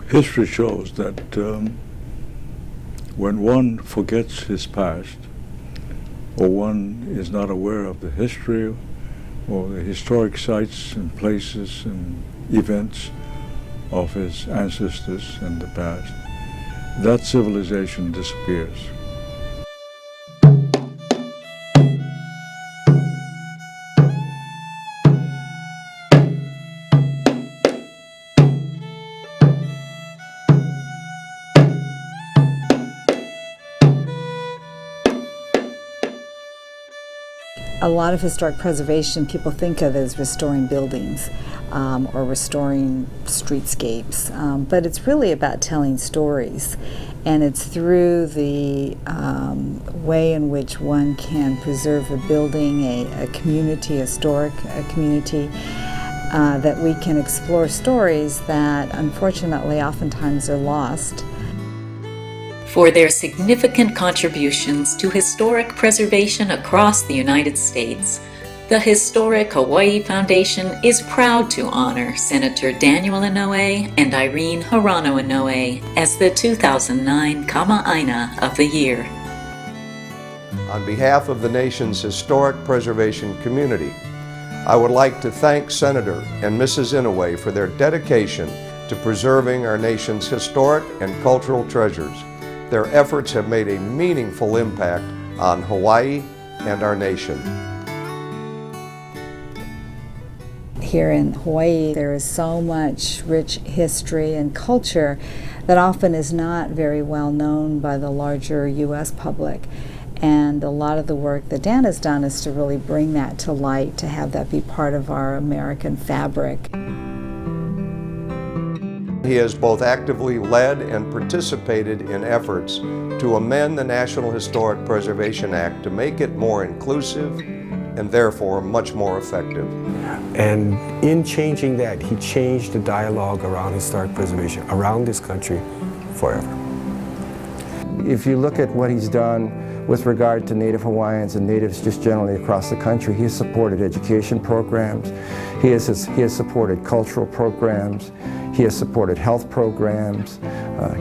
History shows that when one forgets his past, or one is not aware of the history or the historic sites and places and events of his ancestors in the past, that civilization disappears. A lot of historic preservation people think of as restoring buildings or restoring streetscapes, but it's really about telling stories, and it's through the way in which one can preserve a building, a community, a historic community, that we can explore stories that unfortunately oftentimes are lost. For their significant contributions to historic preservation across the United States, the Historic Hawaii Foundation is proud to honor Senator Daniel Inouye and Irene Hirano Inouye as the 2009 Kamehameha of the Year. On behalf of the nation's historic preservation community, I would like to thank Senator and Mrs. Inouye for their dedication to preserving our nation's historic and cultural treasures. Their efforts have made a meaningful impact on Hawaii and our nation. Here in Hawaii, there is so much rich history and culture that often is not very well known by the larger U.S. public. And a lot of the work that Dan has done is to really bring that to light, to have that be part of our American fabric. He has both actively led and participated in efforts to amend the National Historic Preservation Act to make it more inclusive and therefore much more effective. And in changing that, he changed the dialogue around historic preservation around this country forever. If you look at what he's done with regard to Native Hawaiians and Natives just generally across the country, he has supported education programs, he has supported cultural programs, he has supported health programs,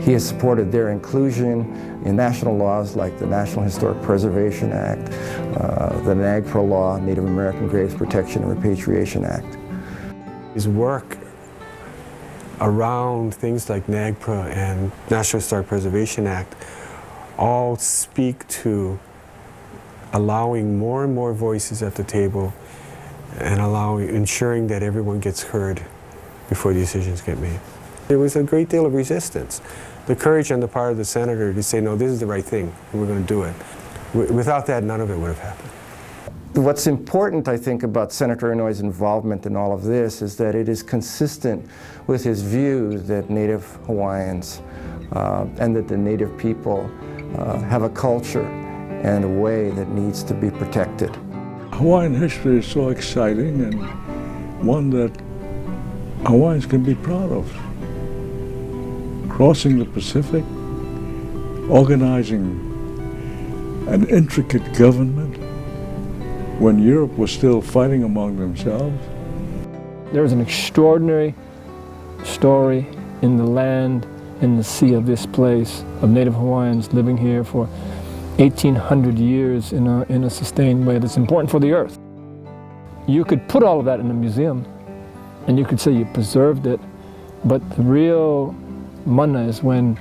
he has supported their inclusion in national laws like the National Historic Preservation Act, the NAGPRA law, Native American Graves Protection and Repatriation Act. His work around things like NAGPRA and National Historic Preservation Act all speak to allowing more and more voices at the table and ensuring that everyone gets heard before decisions get made. There was a great deal of resistance. The courage on the part of the senator to say, no, this is the right thing, and we're going to do it. Without that, none of it would have happened. What's important, I think, about Senator Inouye's involvement in all of this is that it is consistent with his view that Native Hawaiians and that the Native people have a culture and a way that needs to be protected. Hawaiian history is so exciting and one that Hawaiians can be proud of. Crossing the Pacific, organizing an intricate government when Europe was still fighting among themselves. There's an extraordinary story in the land, in the sea of this place, of Native Hawaiians living here for 1,800 years in a sustained way that's important for the earth. You could put all of that in a museum, and you could say you preserved it, but the real mana is when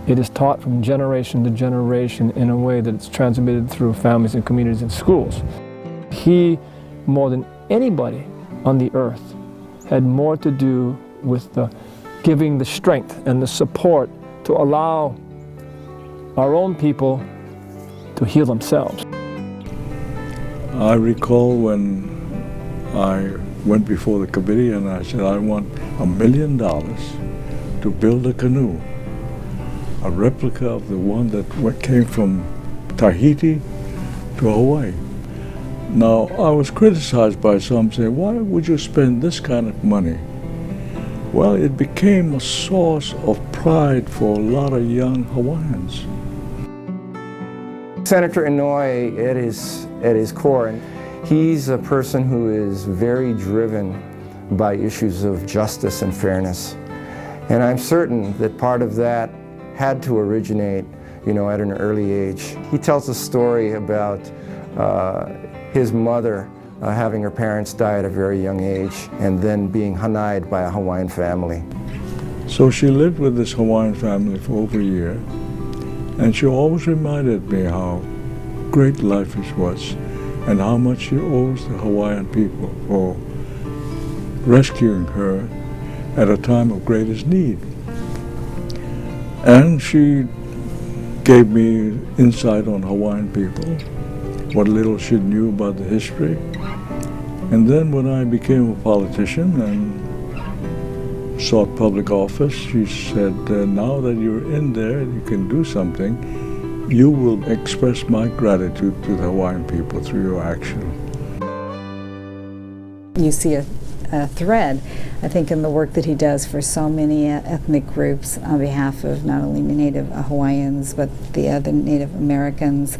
it is taught from generation to generation in a way that it's transmitted through families and communities and schools. He, more than anybody on the earth, had more to do with giving the strength and the support to allow our own people to heal themselves. I recall when I went before the committee and I said, I want $1 million to build a canoe, a replica of the one that came from Tahiti to Hawaii. Now, I was criticized by some saying, why would you spend this kind of money? Well, it became a source of pride for a lot of young Hawaiians. Senator Inouye, at his core, he's a person who is very driven by issues of justice and fairness. And I'm certain that part of that had to originate, you know, at an early age. He tells a story about his mother having her parents die at a very young age and then being hanai'd by a Hawaiian family. So she lived with this Hawaiian family for over a year, and she always reminded me how great life it was and how much she owes the Hawaiian people for rescuing her at a time of greatest need. And she gave me insight on Hawaiian people, what little she knew about the history. And then when I became a politician and sought public office, she said, now that you're in there and you can do something, you will express my gratitude to the Hawaiian people through your action. You see a thread, I think, in the work that he does for so many ethnic groups on behalf of not only Native Hawaiians, but the other Native Americans,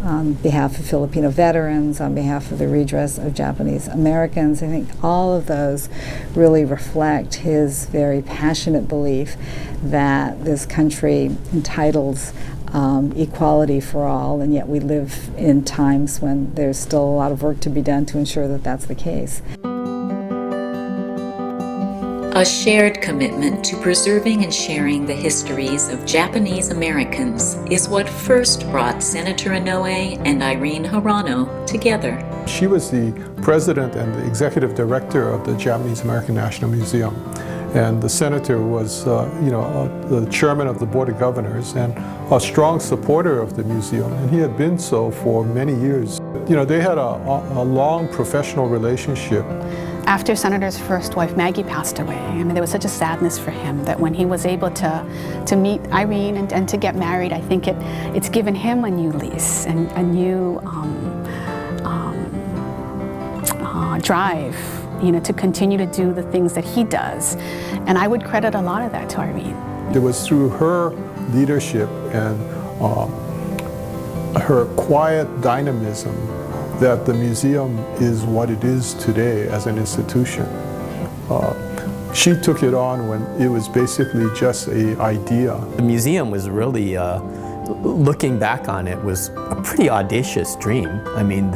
on behalf of Filipino veterans, on behalf of the redress of Japanese Americans. I think all of those really reflect his very passionate belief that this country entitles equality for all, and yet we live in times when there's still a lot of work to be done to ensure that that's the case. A shared commitment to preserving and sharing the histories of Japanese Americans is what first brought Senator Inouye and Irene Hirano together. She was the president and the executive director of the Japanese American National Museum. And the senator was, the chairman of the board of governors and a strong supporter of the museum. And he had been so for many years. You know, they had a long professional relationship. After Senator's first wife, Maggie, passed away, I mean, there was such a sadness for him that when he was able to meet Irene and to get married, I think it's given him a new lease and a new drive, you know, to continue to do the things that he does. And I would credit a lot of that to Irene. It was through her leadership and her quiet dynamism that the museum is what it is today as an institution. She took it on when it was basically just an idea. The museum was really, looking back on it, was a pretty audacious dream. I mean,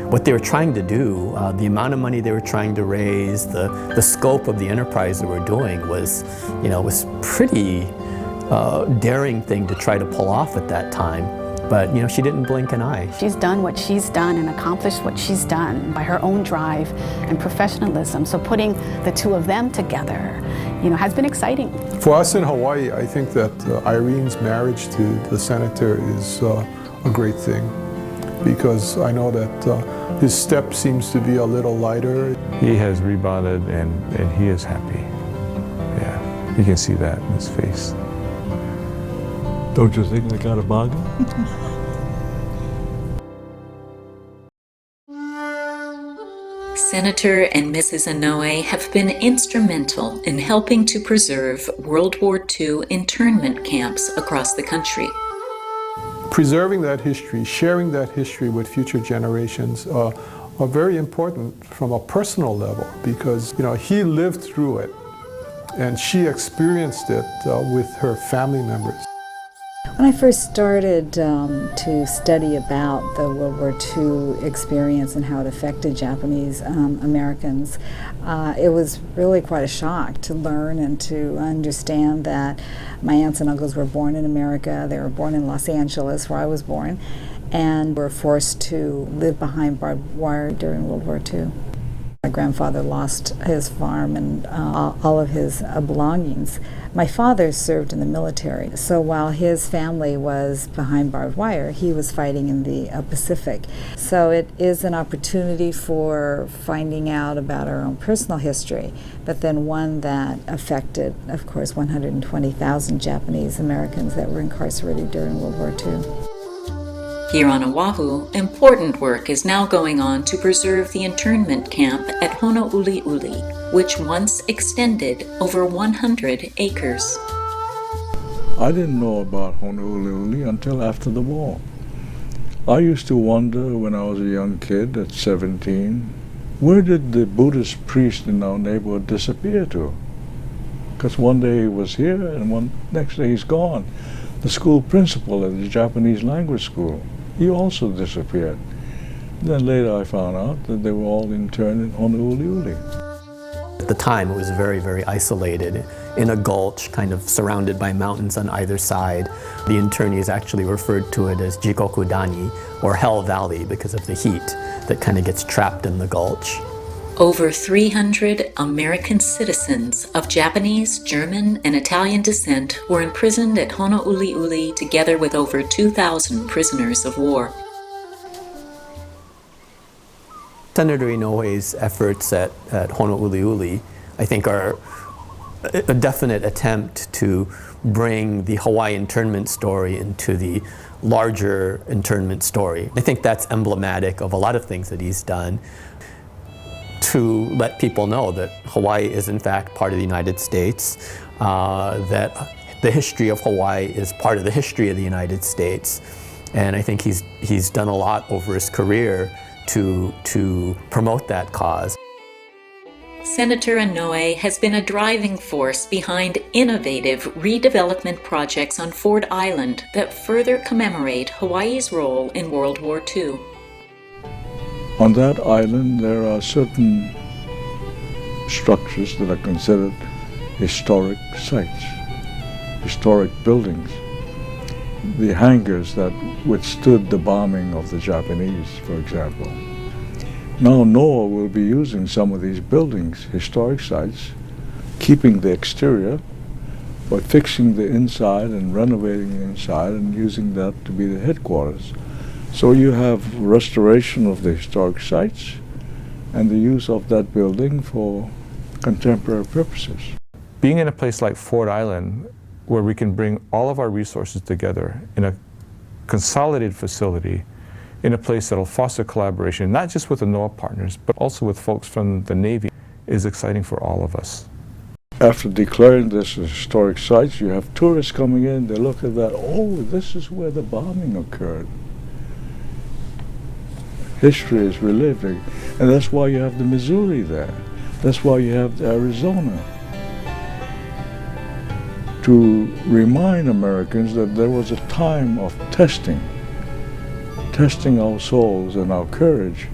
what they were trying to do, the amount of money they were trying to raise, the scope of the enterprise they were doing was, was pretty daring thing to try to pull off at that time. But, she didn't blink an eye. She's done what she's done and accomplished what she's done by her own drive and professionalism. So putting the two of them together, has been exciting. For us in Hawaii, I think that Irene's marriage to the senator is a great thing, because I know that his step seems to be a little lighter. He has rebounded and he is happy. Yeah, you can see that in his face. Don't you think they got a bargain? Senator and Mrs. Inouye have been instrumental in helping to preserve World War II internment camps across the country. Preserving that history, sharing that history with future generations are very important from a personal level, because he lived through it and she experienced it with her family members. When I first started to study about the World War II experience and how it affected Japanese Americans, it was really quite a shock to learn and to understand that my aunts and uncles were born in America. They were born in Los Angeles, where I was born, and were forced to live behind barbed wire during World War II. My grandfather lost his farm and all of his belongings. My father served in the military, so while his family was behind barbed wire, he was fighting in the Pacific. So it is an opportunity for finding out about our own personal history, but then one that affected, of course, 120,000 Japanese Americans that were incarcerated during World War II. Here on Oahu, important work is now going on to preserve the internment camp at Honouliuli, which once extended over 100 acres. I didn't know about Honouliuli until after the war. I used to wonder when I was a young kid at 17, where did the Buddhist priest in our neighborhood disappear to? because one day he was here and next day he's gone. The school principal at the Japanese language school, he also disappeared. Then later I found out that they were all interned in Honolulu. At the time, it was very, very isolated in a gulch, kind of surrounded by mountains on either side. The internees actually referred to it as Jikokudani, or Hell Valley, because of the heat that kind of gets trapped in the gulch. Over 300 American citizens of Japanese, German, and Italian descent were imprisoned at Honolulu together with over 2,000 prisoners of war. Senator Inouye's efforts at Honolulu, I think, are a definite attempt to bring the Hawaii internment story into the larger internment story. I think that's emblematic of a lot of things that he's done to let people know that Hawaii is in fact part of the United States, that the history of Hawaii is part of the history of the United States. And I think he's done a lot over his career to promote that cause. Senator Inouye has been a driving force behind innovative redevelopment projects on Ford Island that further commemorate Hawaii's role in World War II. On that island, there are certain structures that are considered historic sites, historic buildings. The hangars that withstood the bombing of the Japanese, for example. Now Nainoa will be using some of these buildings, historic sites, keeping the exterior, but fixing the inside and renovating the inside and using that to be the headquarters. So you have restoration of the historic sites and the use of that building for contemporary purposes. Being in a place like Ford Island, where we can bring all of our resources together in a consolidated facility, in a place that will foster collaboration, not just with the NOAA partners, but also with folks from the Navy, is exciting for all of us. After declaring this as historic sites, you have tourists coming in, they look at that, oh, this is where the bombing occurred. History is reliving, and that's why you have the Missouri there. That's why you have the Arizona. To remind Americans that there was a time of testing our souls and our courage.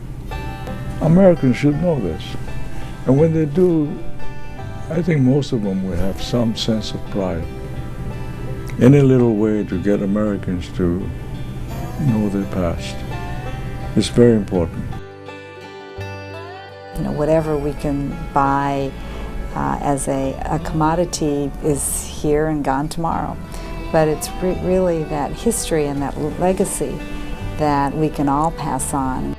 Americans should know this. And when they do, I think most of them will have some sense of pride. Any little way to get Americans to know their past is very important. You know, whatever we can buy as a commodity is here and gone tomorrow. But it's really that history and that legacy that we can all pass on.